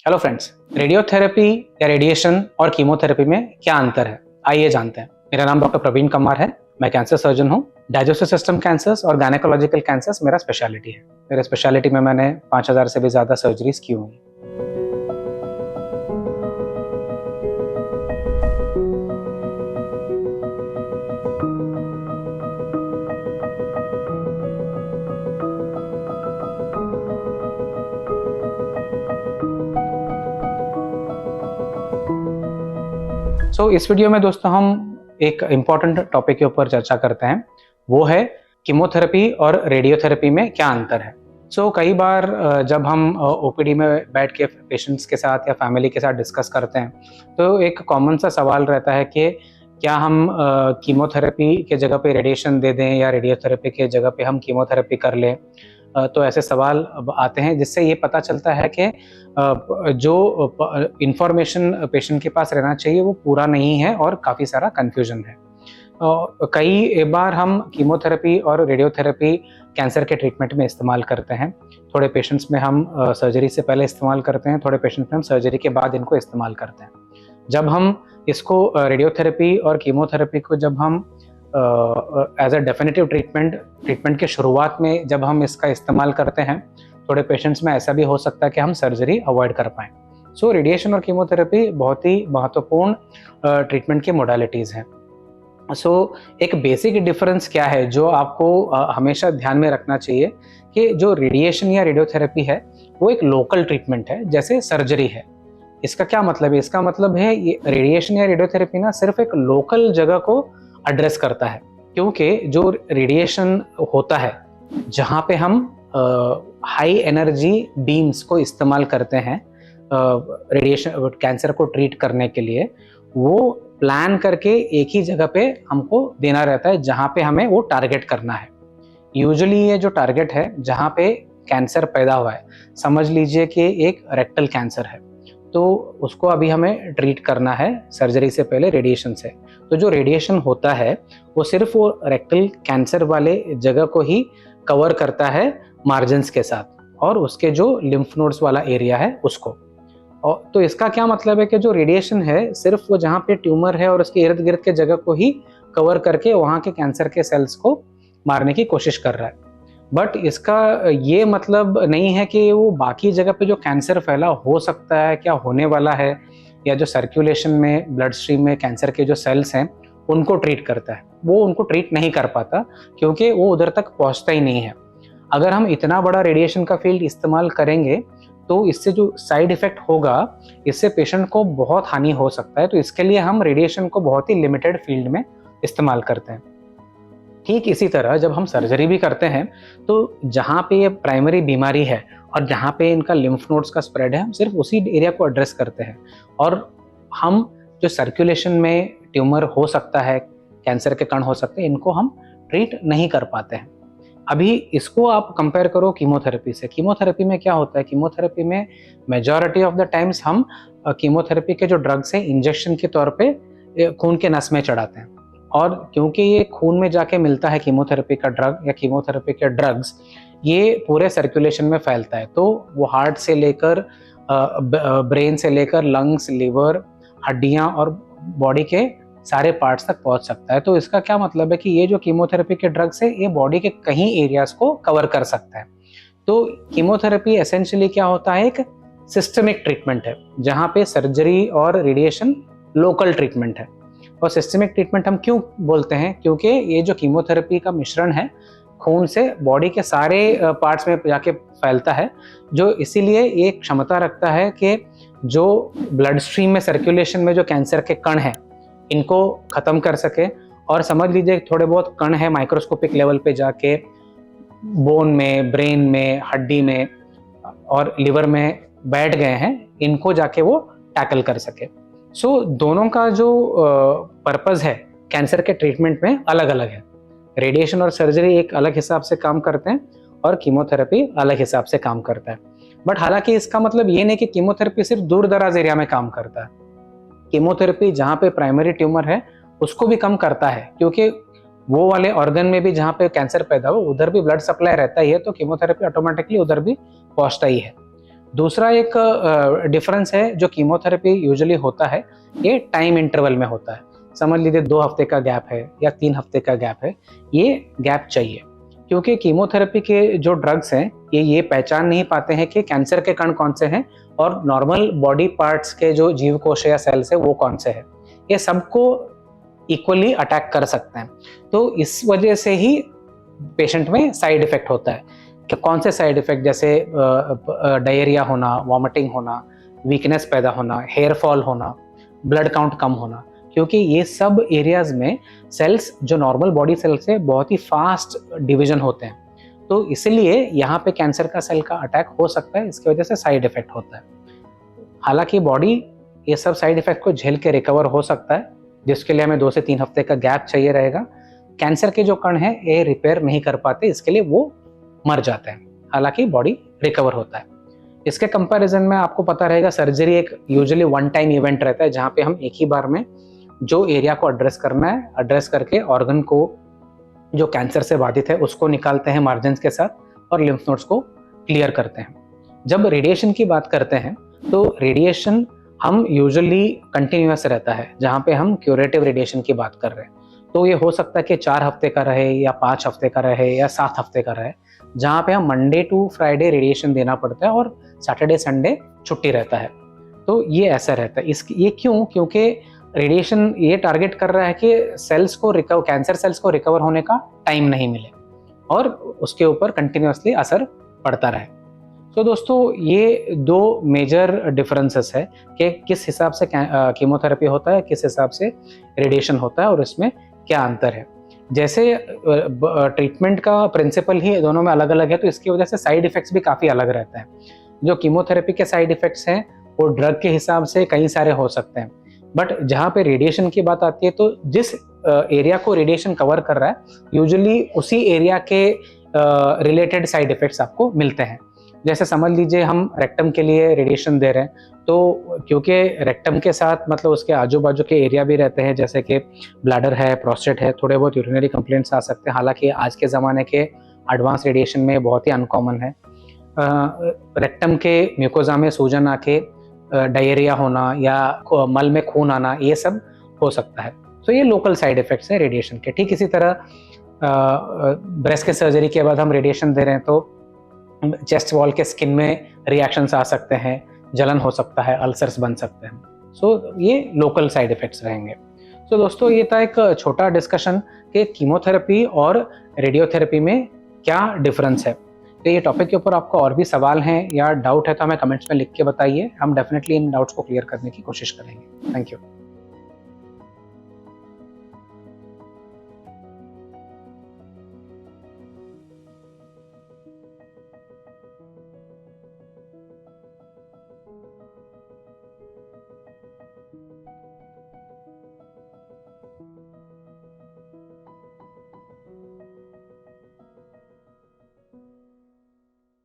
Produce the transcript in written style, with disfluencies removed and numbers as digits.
Hello friends, radiotherapy या radiation और chemotherapy में क्या अंतर है, आइए जानते हैं। मेरा नाम डॉक्टर प्रवीण कमार है। मैं कैंसर सर्जन हूँ। डाइजेस्टिव सिस्टम कैंसर्स और गायनेकोलॉजिकल कैंसर्स मेरा स्पेशलिटी है। मेरे स्पेशलिटी में मैंने 5000 से भी ज़्यादा सर्जरीज की हुई। इस वीडियो में दोस्तों हम एक इम्पॉर्टेंट टॉपिक के ऊपर चर्चा करते हैं। वो है कीमोथेरेपी और रेडियोथेरेपी में क्या अंतर है। कई बार जब हम ओपीडी में बैठ के पेशेंट्स के साथ या फैमिली के साथ डिस्कस करते हैं तो एक कॉमन सा सवाल रहता है कि क्या हम कीमोथेरेपी के जगह पे रेडिएशन दे दें या रेडियोथेरेपी के जगह पे हम कीमोथेरेपी कर लें। तो ऐसे सवाल आते हैं जिससे ये पता चलता है कि जो इंफॉर्मेशन पेशेंट के पास रहना चाहिए वो पूरा नहीं है और काफ़ी सारा कन्फ्यूजन है। कई बार हम कीमोथेरेपी और रेडियोथेरेपी कैंसर के ट्रीटमेंट में इस्तेमाल करते हैं। थोड़े पेशेंट्स में हम सर्जरी से पहले इस्तेमाल करते हैं, थोड़े पेशेंट्स में हम सर्जरी के बाद इनको इस्तेमाल करते हैं। जब हम इसको रेडियोथेरेपी और कीमोथेरेपी को जब हम एज अ डेफिनेटिव ट्रीटमेंट के शुरुआत में जब हम इसका इस्तेमाल करते हैं, थोड़े पेशेंट्स में ऐसा भी हो सकता है कि हम सर्जरी अवॉइड कर पाएँ। रेडिएशन और कीमोथेरेपी बहुत ही महत्वपूर्ण ट्रीटमेंट की मोडालिटीज़ हैं। एक बेसिक डिफरेंस क्या है जो आपको हमेशा ध्यान में रखना चाहिए कि जो रेडिएशन या रेडियोथेरेपी है वो एक लोकल ट्रीटमेंट है, जैसे सर्जरी है। इसका क्या मतलब है? इसका मतलब है ये रेडिएशन या रेडियोथेरेपी ना सिर्फ एक लोकल जगह को एड्रेस करता है, क्योंकि जो रेडिएशन होता है जहाँ पे हम हाई एनर्जी बीम्स को इस्तेमाल करते हैं रेडिएशन कैंसर को ट्रीट करने के लिए, वो प्लान करके एक ही जगह पे हमको देना रहता है जहाँ पे हमें वो टारगेट करना है। यूजुअली ये जो टारगेट है जहाँ पे कैंसर पैदा हुआ है, समझ लीजिए कि एक रेक्टल कैंसर है, तो उसको अभी हमें ट्रीट करना है सर्जरी से पहले रेडिएशन से। तो जो रेडिएशन होता है वो सिर्फ वो रेक्टल कैंसर वाले जगह को ही कवर करता है मार्जिन्स के साथ, और उसके जो लिम्फ नोड्स वाला एरिया है उसको। और तो इसका क्या मतलब है कि जो रेडिएशन है सिर्फ वो जहाँ पे ट्यूमर है और उसके इर्द गिर्द के जगह को ही कवर करके वहाँ के कैंसर के सेल्स को मारने की कोशिश कर रहा है। बट इसका ये मतलब नहीं है कि वो बाकी जगह पे जो कैंसर फैला हो सकता है, क्या होने वाला है, या जो सर्कुलेशन में ब्लड स्ट्रीम में कैंसर के जो सेल्स हैं उनको ट्रीट करता है। वो उनको ट्रीट नहीं कर पाता क्योंकि वो उधर तक पहुँचता ही नहीं है। अगर हम इतना बड़ा रेडिएशन का फील्ड इस्तेमाल करेंगे तो इससे जो साइड इफेक्ट होगा, इससे पेशेंट को बहुत हानि हो सकता है। तो इसके लिए हम रेडिएशन को बहुत ही लिमिटेड फील्ड में इस्तेमाल करते हैं। ठीक इसी तरह जब हम सर्जरी भी करते हैं तो जहाँ पे ये प्राइमरी बीमारी है और जहाँ पे इनका लिम्फ नोड्स का स्प्रेड है, हम सिर्फ उसी एरिया को एड्रेस करते हैं, और हम जो सर्कुलेशन में ट्यूमर हो सकता है, कैंसर के कण हो सकते हैं, इनको हम ट्रीट नहीं कर पाते हैं। अभी इसको आप कंपेयर करो कीमोथेरेपी से। कीमोथेरेपी में क्या होता है? कीमोथेरेपी में मेजॉरिटी ऑफ द टाइम्स हम कीमोथेरेपी के जो ड्रग्स हैं इंजेक्शन के तौर पे खून के नस में चढ़ाते हैं, और क्योंकि ये खून में जाके मिलता है कीमोथेरेपी का ड्रग या कीमोथेरेपी के ड्रग्स, ये पूरे सर्कुलेशन में फैलता है। तो वो हार्ट से लेकर ब्रेन से लेकर लंग्स, लिवर, हड्डियाँ और बॉडी के सारे पार्ट्स तक पहुंच सकता है। तो इसका क्या मतलब है कि ये जो कीमोथेरेपी के ड्रग्स है ये बॉडी के कई एरियाज को कवर कर सकता है। तो कीमोथेरेपी एसेंशियली क्या होता है? एक सिस्टमिक ट्रीटमेंट है जहाँ पे सर्जरी और रेडिएशन लोकल ट्रीटमेंट है। और सिस्टमिक ट्रीटमेंट हम क्यों बोलते हैं? क्योंकि ये जो कीमोथेरेपी का मिश्रण है खून से बॉडी के सारे पार्ट्स में जाके फैलता है, जो इसीलिए ये क्षमता रखता है कि जो ब्लड स्ट्रीम में सर्कुलेशन में जो कैंसर के कण हैं इनको ख़त्म कर सके। और समझ लीजिए थोड़े बहुत कण है माइक्रोस्कोपिक लेवल पे जाके बोन में, ब्रेन में, हड्डी में और लिवर में बैठ गए हैं, इनको जाके वो टैकल कर सके। दोनों का जो पर्पस है कैंसर के ट्रीटमेंट में अलग अलग है। रेडिएशन और सर्जरी एक अलग हिसाब से काम करते हैं और कीमोथेरेपी अलग हिसाब से काम करता है। बट हालांकि इसका मतलब ये नहीं कि कीमोथेरेपी सिर्फ दूर दराज एरिया में काम करता है। कीमोथेरेपी जहाँ पे प्राइमरी ट्यूमर है उसको भी कम करता है, क्योंकि वो वाले ऑर्गन में भी जहाँ पे कैंसर पैदा हो उधर भी ब्लड सप्लाई रहता ही है, तो कीमोथेरेपी ऑटोमेटिकली उधर भी पहुँचता ही है। दूसरा एक डिफरेंस है जो कीमोथेरेपी यूजुअली होता है, ये टाइम इंटरवल में होता है। समझ लीजिए 2 हफ्ते का गैप है या 3 हफ्ते का गैप है, ये गैप चाहिए, क्योंकि कीमोथेरेपी के जो ड्रग्स हैं ये पहचान नहीं पाते हैं कि कैंसर के कण कौन से हैं और नॉर्मल बॉडी पार्ट्स के जो जीव कोश या सेल्स है वो कौन से हैं। ये सबको इक्वली अटैक कर सकते हैं। तो इस वजह से ही पेशेंट में साइड इफेक्ट होता है कि कौन से साइड इफेक्ट, जैसे डायरिया होना, वॉमिटिंग होना, वीकनेस पैदा होना, हेयर फॉल होना, ब्लड काउंट कम होना, क्योंकि ये सब एरियाज में सेल्स जो नॉर्मल बॉडी सेल्स से बहुत ही फास्ट डिवीजन होते हैं। तो इसलिए यहाँ पे कैंसर का सेल का अटैक हो सकता है, इसकी वजह से साइड इफेक्ट होता है। हालांकि बॉडी ये सब साइड इफेक्ट को झेल के रिकवर हो सकता है, जिसके लिए हमें 2 से 3 हफ्ते का गैप चाहिए रहेगा। कैंसर के जो कण हैं ये रिपेयर नहीं कर पाते, इसके लिए वो मर जाते हैं, हालांकि बॉडी रिकवर होता है। इसके कंपैरिजन में आपको पता रहेगा, सर्जरी एक यूजुअली वन टाइम इवेंट रहता है, जहाँ पे हम एक ही बार में जो एरिया को एड्रेस करना है, एड्रेस करके ऑर्गन को जो कैंसर से बाधित है उसको निकालते हैं मार्जिन्स के साथ और लिम्फ नोड्स को क्लियर करते हैं। जब रेडिएशन की बात करते हैं तो रेडिएशन हम यूजुअली कंटिन्यूअस रहता है, जहाँ पे हम क्यूरेटिव रेडिएशन की बात कर रहे हैं। तो ये हो सकता है कि 4 हफ्ते का रहे या 5 हफ्ते का रहे या 7 हफ्ते का रहे, जहाँ पे हम मंडे टू फ्राइडे रेडिएशन देना पड़ता है और सैटरडे संडे छुट्टी रहता है। तो ये ऐसा रहता है। ये क्यों? क्योंकि रेडिएशन ये टारगेट कर रहा है कि सेल्स को कैंसर सेल्स को रिकवर होने का टाइम नहीं मिले और उसके ऊपर कंटिन्यूअसली असर पड़ता रहे। तो दोस्तों ये 2 मेजर डिफरेंसेस है कि किस हिसाब से कीमोथेरेपी होता है, किस हिसाब से रेडिएशन होता है और इसमें क्या अंतर है। जैसे ट्रीटमेंट का प्रिंसिपल ही दोनों में अलग अलग है, तो इसकी वजह से साइड इफेक्ट्स भी काफ़ी अलग रहते हैं। जो कीमोथेरेपी के साइड इफेक्ट्स हैं वो ड्रग के हिसाब से कई सारे हो सकते हैं, बट जहाँ पे रेडिएशन की बात आती है तो जिस एरिया को रेडिएशन कवर कर रहा है यूजुअली उसी एरिया के रिलेटेड साइड इफेक्ट्स आपको मिलते हैं। जैसे समझ लीजिए हम रेक्टम के लिए रेडिएशन दे रहे हैं, तो क्योंकि रेक्टम के साथ मतलब उसके आजू बाजू के एरिया भी रहते हैं, जैसे कि ब्लैडर है, प्रोस्टेट है, थोड़े बहुत यूरिनरी कंप्लेंट्स आ सकते हैं। हालांकि आज के ज़माने के एडवांस रेडिएशन में बहुत ही अनकॉमन है। रेक्टम के म्यूकोजा में सूजन आके डायरिया होना या मल में खून आना, ये सब हो सकता है। तो ये लोकल साइड इफेक्ट्स हैं रेडिएशन के। ठीक इसी तरह ब्रेस्ट के सर्जरी के बाद हम रेडिएशन दे रहे हैं तो चेस्ट वॉल के स्किन में रिएक्शंस आ सकते हैं, जलन हो सकता है, अल्सर्स बन सकते हैं। सो ये लोकल साइड इफेक्ट्स रहेंगे। तो दोस्तों ये था एक छोटा डिस्कशन कि कीमोथेरेपी और रेडियोथेरेपी में क्या डिफरेंस है। तो ये टॉपिक के ऊपर आपको और भी सवाल हैं या डाउट है तो हमें कमेंट्स में लिख के बताइए, हम डेफिनेटली इन डाउट्स को क्लियर करने की कोशिश करेंगे। Thank you.